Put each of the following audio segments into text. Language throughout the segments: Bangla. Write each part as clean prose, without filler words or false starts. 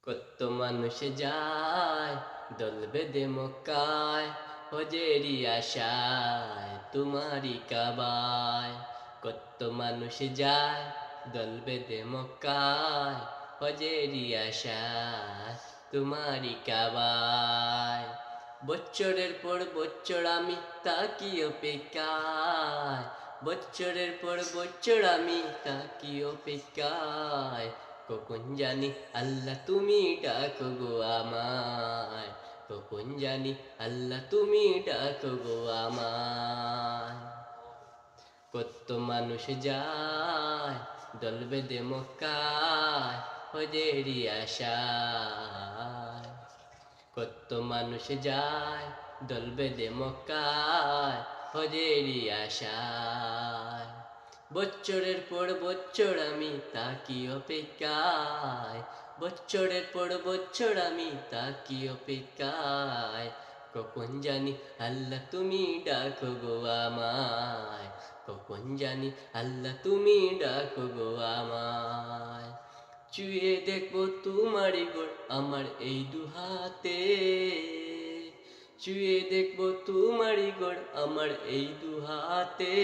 কত মানুষ যায় দল বেঁধে মক্কায়, হজেরি আশায় তোমারি কাবায়। কত মানুষ যায় দল বেঁধে মক্কায়, হজেরি আশায় তোমারি কাবায়। বছরের পর বছর আমি তাকি অপেক্ষায়, বছরের পর বছর আমি তাকি অপেক্ষায়। কখন জানি আল্লাহ তুমি ডাকো গো আমায়, কখন জানি আল্লাহ তুমি ডাকো গো আমায়। কত মানুষ যায় দল বেঁধে মক্কায়, হজেরি আশায়। কত মানুষ যায় দল বেঁধে মক্কায়, হজেরি আশায়। বছরের পর বছর আমি তাকি অপেক্ষায়, বছরের পর বছর আমি তাকি অপেক্ষায়। কখন জানি আল্লাহ তুমি ডাকো গো আমায়, কখন জানি আল্লাহ তুমি ডাকো গো আমায়। চুয়ে দেখবো তোমারি গোর আমার এই দুহাতে, চুয়ে দেখবো তোমারি গোর আমার এই দুহাতে।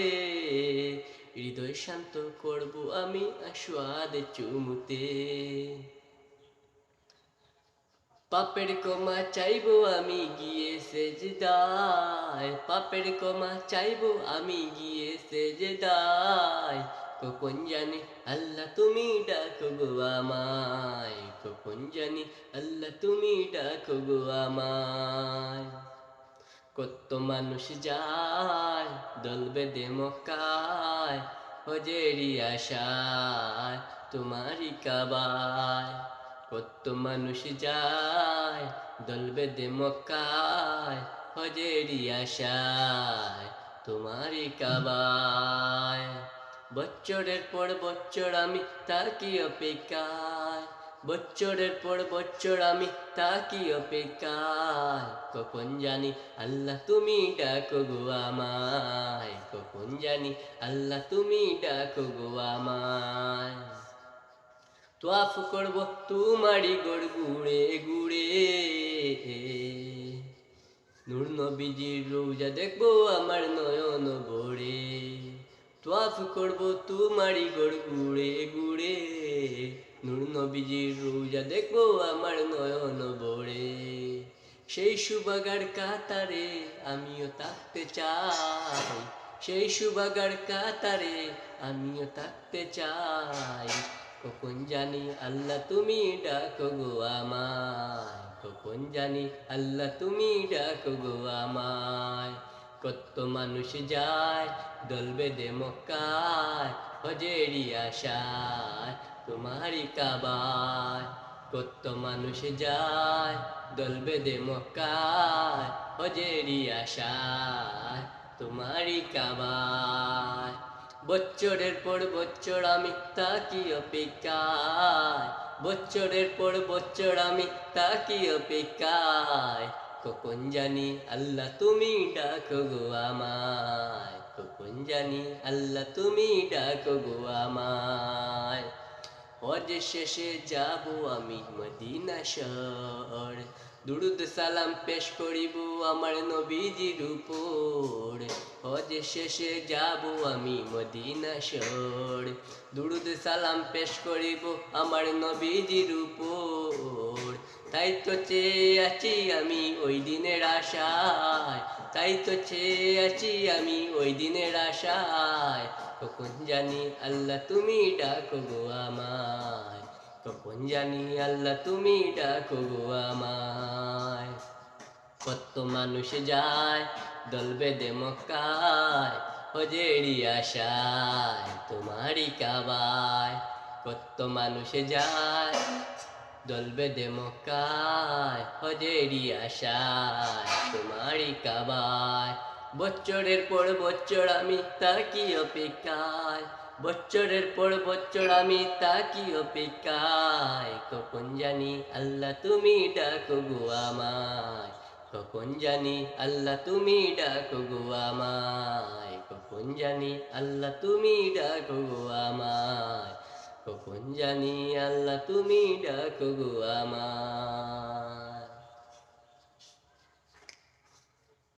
হৃদয় শান্ত করবো আমি আস্বাদ চুমুতে। পাপের ক্ষমা চাইবো আমি গিয়ে সেজদায়, পাপের ক্ষমা চাইবো আমি গিয়ে সেজদায়। কখন জানি আল্লাহ তুমি ডাকো গো আমায়, কখন জানি আল্লাহ তুমি ডাকো গো আমায়। কত মানুষ যায় দল বেঁধে মক্কায়, হজেরি আশায় তোমারি কাবায়। কত মানুষ যায় দল বেঁধে মক্কায়, হজেরি আশায় তোমারি কাবায়। বছরের পর বছর আমি তাকি অপেক্ষায়, বছরের পর বছর আমি তাকি অপেক্ষায়। কখন জানি আল্লাহ তুমি ডাকো গো আমায়, কখন জানি আল্লাহ তুমি ডাকো গো আমায়। তোয়াফ করবো তোমারি গোড় গুড়ে গুড়ে, নূর নবীজির রোজা দেখবো আমার নয়ন ভরে। তোয়াফ করবো তোমারি গোড় গুড়ে গুড়ে, নূর নবীজির রোজা দেখবো আমার নয়ন ভরে। সেই সুবাগার কাতারে আমিও থাকতে চাই, সেই সুবাগার কাতারে আমিও থাকতে চাই। কখন জানি আল্লাহ তুমি ডাকো গো আমায়, কখন জানি আল্লাহ তুমি ডাকো গো আমায়। কত মানুষ যায় দল বেঁধে মক্কায়, হজেরি আশায় তোমারি কাবায়। কত মানুষ যায় দল বেঁধে মক্কায়, হজেরি আশায় তোমারি কাবায়। বছরের পর বছর আমি তাকি অপেক্ষায়, বছরের পর বছর আমি তাকি অপেক্ষায়। কখন জানি আল্লাহ তুমি ডাকো গো আমায়, কখন জানি আল্লাহ তুমি ডাকো গো আমায়। হজ শেষে যাব আমি মদিনা শহর, দুরুদ সালাম পেশ করিব আমার নবীজির উপর। হজ শেষে যাব আমি মদিনা শহর, দুরুদ সালাম পেশ করিব আমার নবীজির উপর। তাই তো চেয়ে আছি আমি ওই দিনের আশায়, তাই তো চেয়ে আছি আমি ওই দিনের আশায়। কখন জানি আল্লাহ তুমি ডাকো গো আমায়, কখন জানি আল্লাহ তুমি ডাকো গো আমায়। কত মানুষ যায় দল বেঁধে মক্কায়, হজেরি আশায় তোমারি কাবায়। কত মানুষ যায় দল বেঁধে মক্কায়, হজেরি আশায় তোমারি কাবায়। বছরের পর বছর আমি তাকি অপেক্ষায়, বছরের পর বছর আমি তাকি অপেক্ষায়। কখন জানি আল্লাহ তুমি ডাকো গো আমায়, কখন জানি আল্লাহ তুমি ডাকো গো আমায়, কখন জানি আল্লাহ তুমি ডাকো গো আমায়। কখন জানি আল্লাহ তুমি ডাকো গো আমায়।